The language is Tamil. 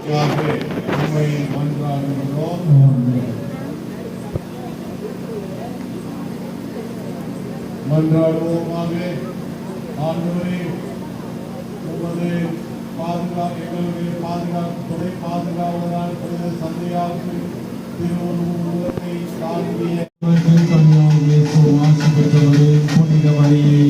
உண்மை மன்றாடுகிறோம். மன்றாடுவோமாக. ஆண்டவரே, உமது எங்களுடைய துணை பாதுகாவலரால் புனித சந்தையாருக்கு திருவுருவத்தை தாங்கிய ஆசை பெற்றவரே, புனித மரியே